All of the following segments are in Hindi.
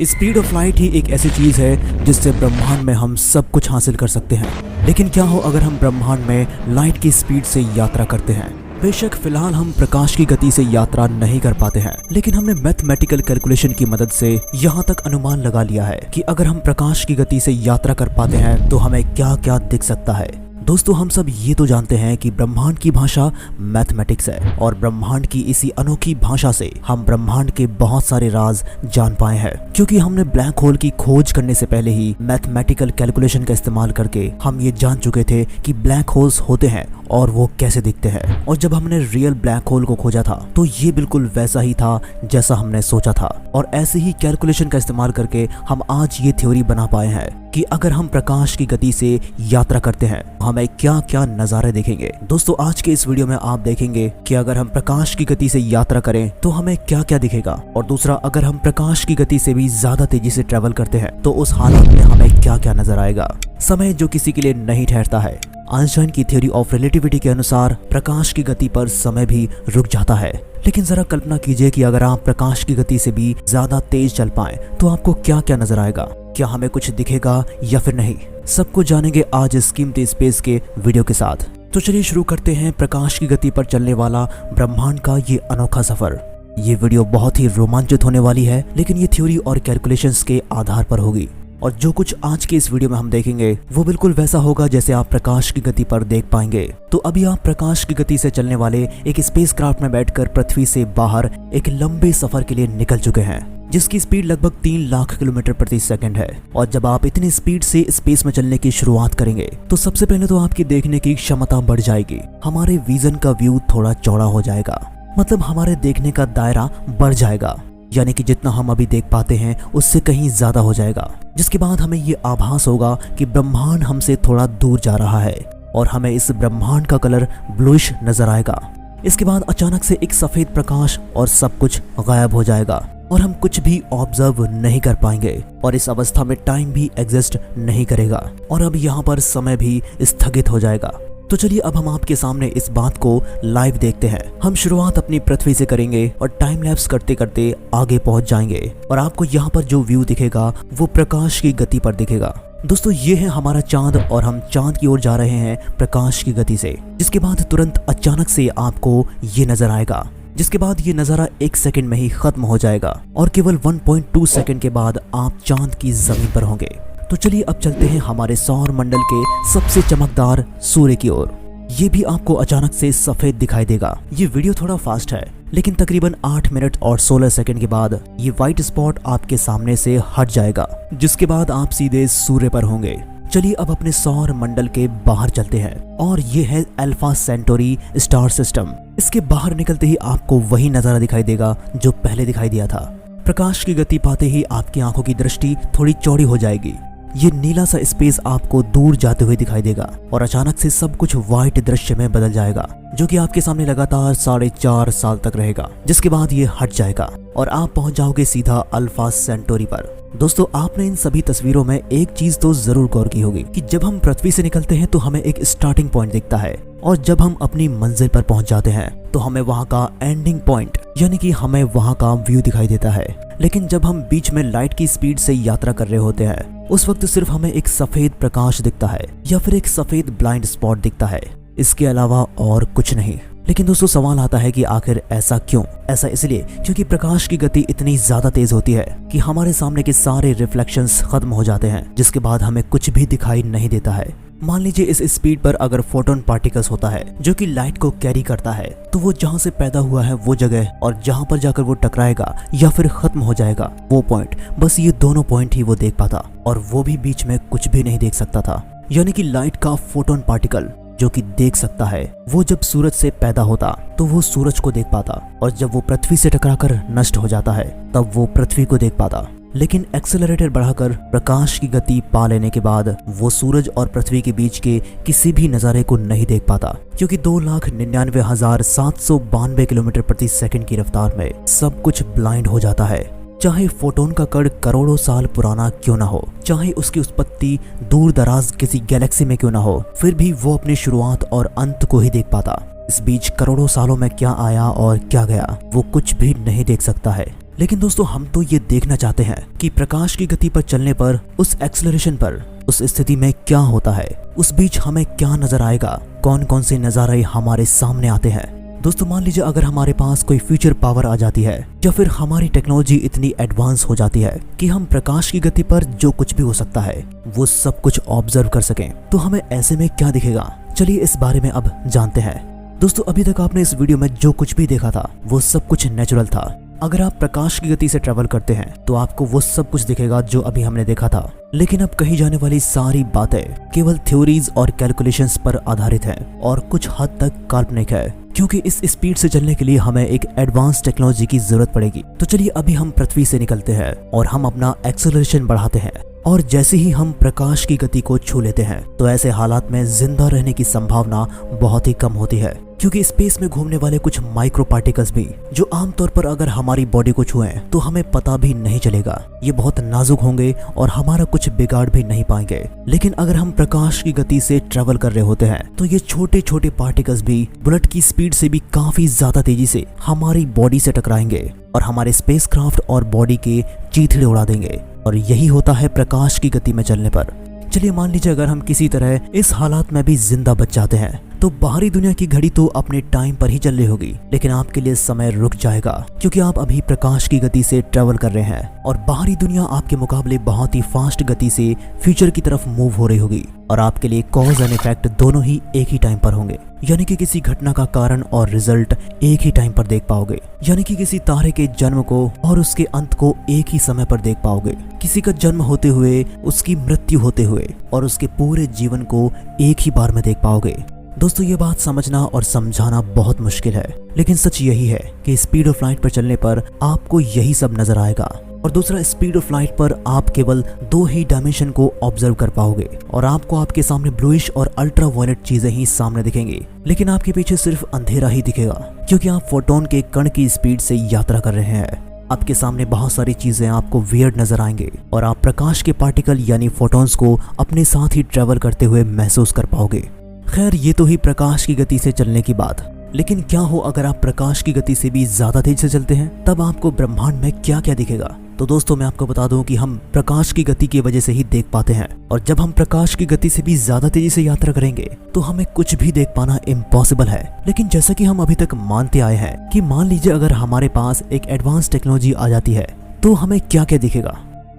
स्पीड ऑफ लाइट ही एक ऐसी चीज है जिससे ब्रह्मांड में हम सब कुछ हासिल कर सकते हैं। लेकिन क्या हो अगर हम ब्रह्मांड में लाइट की स्पीड से यात्रा करते हैं? बेशक फिलहाल हम प्रकाश की गति से यात्रा नहीं कर पाते हैं, लेकिन हमने मैथमेटिकल कैलकुलेशन की मदद से यहाँ तक अनुमान लगा लिया है कि अगर हम प्रकाश की गति से यात्रा कर पाते हैं तो हमें क्या क्या दिख सकता है। दोस्तों, हम सब ये तो जानते हैं कि ब्रह्मांड की भाषा मैथमेटिक्स है और ब्रह्मांड की इसी अनोखी भाषा से हम ब्रह्मांड के बहुत सारे राज जान पाए हैं, क्योंकि हमने ब्लैक होल की खोज करने से पहले ही मैथमेटिकल कैलकुलेशन का इस्तेमाल करके हम ये जान चुके थे कि ब्लैक होल्स होते हैं और वो कैसे दिखते हैं। और जब हमने रियल ब्लैक होल को खोजा था तो ये बिल्कुल वैसा ही था जैसा हमने सोचा था, और ऐसे ही कैलकुलेशन का इस्तेमाल करके हम आज ये थ्योरी बना पाए हैं कि अगर हम प्रकाश की गति से यात्रा करते हैं तो हमें क्या क्या नज़ारे देखेंगे। दोस्तों, आज के इस वीडियो में आप देखेंगे कि अगर हम प्रकाश की गति से यात्रा करें तो हमें क्या क्या दिखेगा, और दूसरा, अगर हम प्रकाश की गति से भी ज्यादा तेजी से ट्रेवल करते हैं तो उस हालत में हमें क्या क्या नजर आएगा। समय जो किसी के लिए नहीं ठहरता है। आइंस्टाइन की थ्योरी ऑफ रिलेटिविटी के अनुसार प्रकाश की गति पर समय भी रुक जाता है। लेकिन जरा कल्पना कीजिए कि अगर आप प्रकाश की गति से भी ज्यादा तेज चल पाएं तो आपको क्या क्या नजर आएगा। क्या हमें कुछ दिखेगा या फिर नहीं, सब कुछ जानेंगे आज इस कीमती स्पेस के वीडियो के साथ। तो चलिए शुरू करते हैं प्रकाश की गति पर चलने वाला ब्रह्मांड का ये अनोखा सफर। ये वीडियो बहुत ही रोमांचित होने वाली है, लेकिन ये थ्योरी और कैलकुलेशंस के आधार पर होगी, और जो कुछ आज के इस वीडियो में हम देखेंगे वो बिल्कुल वैसा होगा जैसे आप प्रकाश की गति पर देख पाएंगे। तो अभी आप प्रकाश की गति से चलने वाले एक स्पेसक्राफ्ट में बैठकर पृथ्वी से बाहर एक लंबे सफर के लिए निकल चुके हैं, जिसकी स्पीड लगभग 3 लाख किलोमीटर प्रति सेकंड है। और जब आप इतनी स्पीड से स्पेस में चलने की शुरुआत करेंगे तो सबसे पहले तो आपकी देखने की क्षमता बढ़ जाएगी। हमारे विजन का व्यू थोड़ा चौड़ा हो जाएगा, मतलब हमारे देखने का दायरा बढ़ जाएगा, यानी कि जितना हम अभी देख पाते हैं उससे कहीं ज्यादा हो जाएगा। जिसके बाद हमें ये आभास होगा कि ब्रह्मांड हमसे थोड़ा दूर जा रहा है और हमें इस ब्रह्मांड का कलर ब्लूइश नजर आएगा। इसके बाद अचानक से एक सफेद प्रकाश और सब कुछ गायब हो जाएगा और हम कुछ भी ऑब्जर्व नहीं कर पाएंगे, और इस अवस्था में टाइम भी एग्जिस्ट नहीं करेगा और अब यहाँ पर समय भी स्थगित हो जाएगा। तो चलिए अब हम आपके सामने इस बात को लाइव देखते हैं। हम शुरुआत अपनी पृथ्वी से करेंगे और टाइम लैप्स करते करते आगे पहुंच जाएंगे, और आपको यहाँ पर जो व्यू दिखेगा वो प्रकाश की गति पर दिखेगा। दोस्तों, ये है हमारा चांद और हम चांद की ओर जा रहे हैं प्रकाश की गति से। जिसके बाद तुरंत अचानक से आपको ये नजर आएगा, जिसके बाद ये नज़ारा 1 सेकंड में ही खत्म हो जाएगा और केवल 1.2 सेकंड के बाद आप चांद की जमीन पर होंगे। तो चलिए अब चलते हैं हमारे सौर मंडल के सबसे चमकदार सूर्य की ओर। ये भी आपको अचानक से सफेद दिखाई देगा। ये वीडियो थोड़ा फास्ट है, लेकिन तकरीबन 8 मिनट और 16 सेकंड के बाद ये व्हाइट स्पॉट आपके सामने से हट जाएगा, जिसके बाद आप सीधे सूर्य पर होंगे। चलिए अब अपने सौर मंडल के बाहर चलते हैं, और ये है अल्फा सेंटोरी स्टार सिस्टम। इसके बाहर निकलते ही आपको वही नजारा दिखाई देगा जो पहले दिखाई दिया था। प्रकाश की गति पाते ही आपकी आंखों की दृष्टि थोड़ी चौड़ी हो जाएगी। ये नीला सा स्पेस आपको दूर जाते हुए दिखाई देगा और अचानक से सब कुछ व्हाइट दृश्य में बदल जाएगा, जो कि आपके सामने लगातार 4.5 साल तक रहेगा। जिसके बाद ये हट जाएगा और आप पहुंच जाओगे सीधा अल्फा सेंटोरी पर। दोस्तों, आपने इन सभी तस्वीरों में एक चीज तो जरूर गौर की होगी कि जब हम पृथ्वी से निकलते हैं तो हमें एक स्टार्टिंग पॉइंट दिखता है, और जब हम अपनी मंजिल पर पहुंच जाते हैं तो हमें वहां का एंडिंग पॉइंट यानी कि हमें वहां का व्यू दिखाई देता है। लेकिन जब हम बीच में लाइट की स्पीड से यात्रा कर रहे होते हैं उस वक्त सिर्फ हमें एक सफेद प्रकाश दिखता है या फिर एक सफेद ब्लाइंड स्पॉट दिखता है, इसके अलावा और कुछ नहीं। लेकिन दोस्तों, सवाल आता है कि आखिर ऐसा क्यों? ऐसा इसलिए क्योंकि प्रकाश की गति इतनी ज्यादा तेज होती है कि हमारे सामने के सारे रिफ्लेक्शंस खत्म हो जाते हैं, जिसके बाद हमें कुछ भी दिखाई नहीं देता है। मान लीजिए इस स्पीड पर अगर फोटोन पार्टिकल्स होता है जो कि लाइट को कैरी करता है, तो वो जहाँ से पैदा हुआ है वो जगह और जहाँ पर जाकर वो टकराएगा या फिर खत्म हो जाएगा वो पॉइंट, बस ये दोनों पॉइंट ही वो देख पाता, और वो भी बीच में कुछ भी नहीं देख सकता था। यानी कि लाइट का फोटोन पार्टिकल जो कि देख सकता है वो जब सूरज से पैदा होता तो वो सूरज को देख पाता, और जब वो पृथ्वी से टकराकर नष्ट हो जाता है तब वो पृथ्वी को देख पाता। लेकिन एक्सेलरेटर बढ़ाकर प्रकाश की गति पा लेने के बाद वो सूरज और पृथ्वी के बीच के किसी भी नज़ारे को नहीं देख पाता, क्योंकि 2,99,792 किलोमीटर प्रति सेकंड की रफ्तार में सब कुछ ब्लाइंड हो जाता है। चाहे फोटोन का कण करोड़ों साल पुराना क्यों ना हो, चाहे उसकी उत्पत्ति दूर दराज किसी गैलेक्सी में क्यों ना हो, फिर भी वो अपनी शुरुआत और अंत को ही देख पाता। इस बीच करोड़ों सालों में क्या आया और क्या गया वो कुछ भी नहीं देख सकता है। लेकिन दोस्तों हम तो ये देखना चाहते हैं कि प्रकाश की गति पर चलने पर, उस एक्सेलरेशन पर, उस स्थिति में क्या होता है, उस बीच हमें क्या नजर आएगा, कौन कौन से नजारे हमारे सामने आते हैं। दोस्तों मान लीजिए अगर हमारे पास कोई फ्यूचर पावर आ जाती है या फिर हमारी टेक्नोलॉजी इतनी एडवांस हो जाती है कि हम प्रकाश की गति पर जो कुछ भी हो सकता है वो सब कुछ ऑब्जर्व कर सकें, तो हमें ऐसे में क्या दिखेगा, चलिए इस बारे में अब जानते हैं। दोस्तों अभी तक आपने इस वीडियो में जो कुछ भी देखा था वो सब कुछ नेचुरल था। अगर आप प्रकाश की गति से ट्रेवल करते हैं तो आपको वो सब कुछ दिखेगा जो अभी हमने देखा था। लेकिन अब कही जाने वाली सारी बातें केवल थ्योरीज और कैलकुलेशंस पर आधारित हैं और कुछ हद तक काल्पनिक है, क्योंकि इस स्पीड से चलने के लिए हमें एक एडवांस टेक्नोलॉजी की जरूरत पड़ेगी। तो चलिए अभी हम पृथ्वी से निकलते हैं और हम अपना एक्सेलरेशन बढ़ाते हैं, और जैसे ही हम प्रकाश की गति को छू लेते हैं तो ऐसे हालात में जिंदा रहने की संभावना बहुत ही कम होती है, क्योंकि स्पेस में घूमने वाले कुछ माइक्रो पार्टिकल्स भी जो आमतौर पर अगर हमारी बॉडी को छुएं तो हमें पता भी नहीं चलेगा। ये बहुत नाजुक होंगे और हमारा कुछ बिगाड़ भी नहीं पाएंगे। लेकिन अगर हम प्रकाश की गति से ट्रेवल कर रहे होते हैं तो ये छोटे छोटे पार्टिकल्स भी बुलेट की स्पीड से भी काफी ज्यादा तेजी से हमारी बॉडी से टकराएंगे और हमारे स्पेसक्राफ्ट और बॉडी के चीथड़े उड़ा देंगे। और यही होता है प्रकाश की गति में चलने पर। चलिए मान लीजिए अगर हम किसी तरह इस हालात में भी जिंदा बच जाते हैं तो बाहरी दुनिया की घड़ी तो अपने टाइम पर ही चल रही होगी, लेकिन आपके लिए समय रुक जाएगा, क्योंकि आप अभी प्रकाश की गति से ट्रेवल कर रहे हैं और बाहरी दुनिया आपके मुकाबले बहुत ही फास्ट गति से फ्यूचर की तरफ मूव हो रही होगी। और आपके लिए कॉज एंड इफेक्ट दोनों ही एक ही टाइम पर होंगे, यानी कि किसी घटना का कारण और रिजल्ट एक ही टाइम पर देख पाओगे, यानी कि किसी तारे के जन्म को और उसके अंत को एक ही समय पर देख पाओगे, किसी का जन्म होते हुए, उसकी मृत्यु होते हुए और उसके पूरे जीवन को एक ही बार में देख पाओगे। दोस्तों ये बात समझना और समझाना बहुत मुश्किल है, लेकिन सच यही है कि स्पीड ऑफ लाइट पर चलने पर आपको यही सब नजर आएगा। और दूसरा, स्पीड ऑफ लाइट पर आप केवल 2 ही डायमेंशन को ऑब्जर्व कर पाओगे और आपको आपके सामने ब्लूइश और अल्ट्रा वायलेट चीजें ही सामने दिखेंगी, लेकिन आपके पीछे सिर्फ अंधेरा ही दिखेगा, क्योंकि आप फोटोन के कण की स्पीड से यात्रा कर रहे हैं। आपके सामने बहुत सारी चीजें आपको वियर्ड नजर आएंगे और आप प्रकाश के पार्टिकल यानी फोटॉन्स को अपने साथ ही ट्रेवल करते हुए महसूस कर पाओगे। खैर ये तो ही प्रकाश की गति से चलने की बात, लेकिन क्या हो अगर आप प्रकाश की गति से भी ज्यादा तेज से चलते हैं, तब आपको ब्रह्मांड में क्या क्या दिखेगा। तो दोस्तों मैं आपको बता दूं कि हम प्रकाश की गति की वजह से ही देख पाते हैं, और जब हम प्रकाश की गति से भी ज्यादा तेजी से यात्रा करेंगे तो हमें कुछ भी देख पाना इम्पॉसिबल है। लेकिन जैसा कि हम अभी तक मानते आए हैं कि मान लीजिए अगर हमारे पास एक एडवांस टेक्नोलॉजी आ जाती है तो हमें क्या क्या दिखेगा,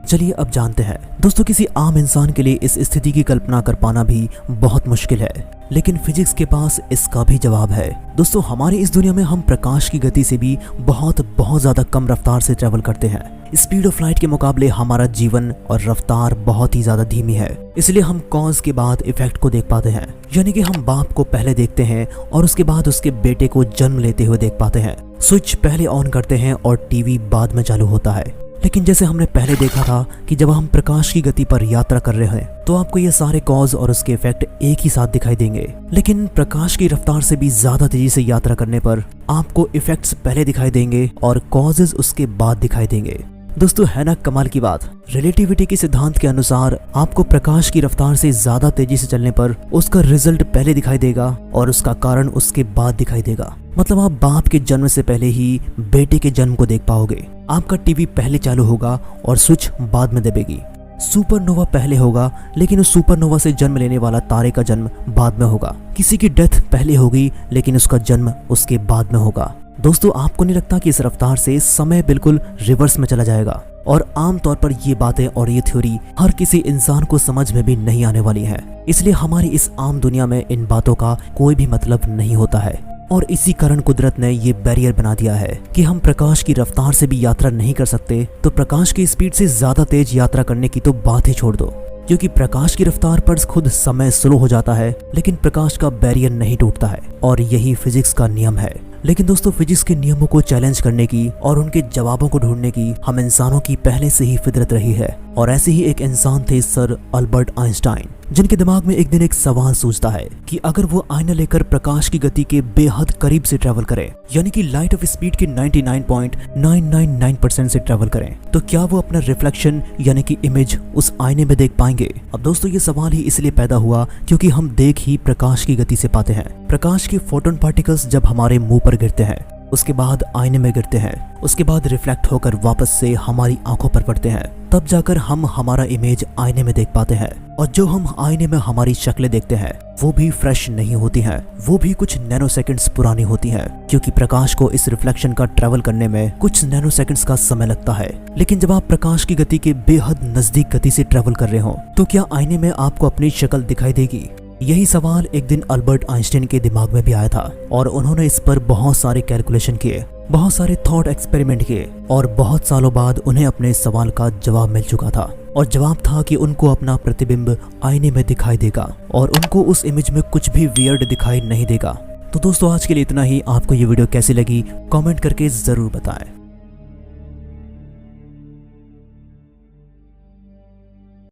चलिए अब जानते हैं। दोस्तों किसी आम इंसान के लिए इस स्थिति की कल्पना कर पाना भी बहुत मुश्किल है, लेकिन फिजिक्स के पास इसका भी जवाब है। दोस्तों हमारी इस दुनिया में हम प्रकाश की गति से भी बहुत ज्यादा कम रफ्तार से ट्रेवल करते हैं। स्पीड ऑफ लाइट के मुकाबले हमारा जीवन और रफ्तार बहुत ही ज्यादा धीमी है, इसलिए हम कॉज के बाद इफेक्ट को देख पाते हैं, यानी कि हम बाप को पहले देखते हैं और उसके बाद उसके बेटे को जन्म लेते हुए देख पाते हैं। स्विच पहले ऑन करते हैं और टीवी बाद में चालू होता है। लेकिन जैसे हमने पहले देखा था कि जब हम प्रकाश की गति पर यात्रा कर रहे हैं तो आपको ये सारे कॉज और उसके इफेक्ट एक ही साथ दिखाई देंगे, लेकिन प्रकाश की रफ्तार से भी ज्यादा तेजी से यात्रा करने पर आपको इफेक्ट्स पहले दिखाई देंगे और कॉजेज उसके बाद दिखाई देंगे। दोस्तों है ना कमाल की बात। रिलेटिविटी के सिद्धांत के अनुसार आपको प्रकाश की रफ्तार से ज्यादा तेजी से चलने पर उसका रिजल्ट पहले दिखाई देगा और उसका कारण उसके बाद दिखाई देगा। मतलब आप बाप के जन्म से पहले ही बेटे के जन्म को देख पाओगे। आपका टीवी पहले चालू होगा और स्विच बाद में दबेगी। सुपरनोवा पहले होगा, लेकिन उस सुपरनोवा से जन्म लेने वाला तारे का जन्म बाद में होगा। किसी की डेथ पहले होगी, लेकिन उसका जन्म उसके बाद में होगा। दोस्तों आपको नहीं लगता कि इस रफ्तार से समय बिल्कुल रिवर्स में चला जाएगा? और आमतौर पर ये बातें और ये थ्योरी हर किसी इंसान को समझ में भी नहीं आने वाली है, इसलिए हमारी इस आम दुनिया में इन बातों का कोई भी मतलब नहीं होता है। और इसी कारण कुदरत ने ये बैरियर बना दिया है कि हम प्रकाश की रफ्तार से भी यात्रा नहीं कर सकते, तो प्रकाश की स्पीड से ज्यादा तेज यात्रा करने की तो बात ही छोड़ दो, क्योंकि प्रकाश की रफ्तार पर खुद समय स्लो हो जाता है, लेकिन प्रकाश का बैरियर नहीं टूटता है, और यही फिजिक्स का नियम है। लेकिन दोस्तों फिजिक्स के नियमों को चैलेंज करने की और उनके जवाबों को ढूंढने की हम इंसानों की पहले से ही फितरत रही है। और ऐसे ही एक इंसान थे सर अल्बर्ट आइंस्टाइन, जिनके दिमाग में एक दिन एक सवाल सूझता है कि अगर वो आईना लेकर प्रकाश की गति के बेहद करीब से ट्रेवल करें, यानी कि लाइट ऑफ स्पीड के 99.999% से ट्रेवल करें, तो क्या वो अपना रिफ्लेक्शन यानी कि इमेज उस आईने में देख पाएंगे? अब दोस्तों ये सवाल ही इसलिए पैदा हुआ क्योंकि हम देख ही प्रकाश की गति से पाते हैं। प्रकाश के फोटोन पार्टिकल्स जब हमारे मुंह पर गिरते हैं उसके बाद आईने में गिरते हैं, उसके बाद रिफ्लेक्ट होकर वापस से हमारी आंखों पर पड़ते हैं, तब जाकर हम हमारा इमेज आईने में देख पाते हैं। और जो हम आईने में हमारी शक्लें देखते हैं वो भी फ्रेश नहीं होती हैं, वो भी कुछ नैनो सेकंड्स पुरानी होती हैं, क्योंकि प्रकाश को इस रिफ्लेक्शन का ट्रेवल करने में कुछ नैनो सेकंड्स का समय लगता है। लेकिन जब आप प्रकाश की गति के बेहद नजदीक गति से ट्रेवल कर रहे हो तो क्या आईने में आपको अपनी शक्ल दिखाई देगी? यही सवाल एक दिन अल्बर्ट आइंस्टाइन के दिमाग में भी आया था और उन्होंने इस पर बहुत सारे कैलकुलेशन किए, बहुत सारे थॉट एक्सपेरिमेंट किए और बहुत सालों बाद उन्हें अपने इस सवाल का जवाब मिल चुका था। और जवाब था कि उनको अपना प्रतिबिंब आईने में दिखाई देगा और उनको उस इमेज में कुछ भी वियर्ड दिखाई नहीं देगा। तो दोस्तों आज के लिए इतना ही। आपको ये वीडियो कैसी लगी कमेंट करके जरूर बताएं।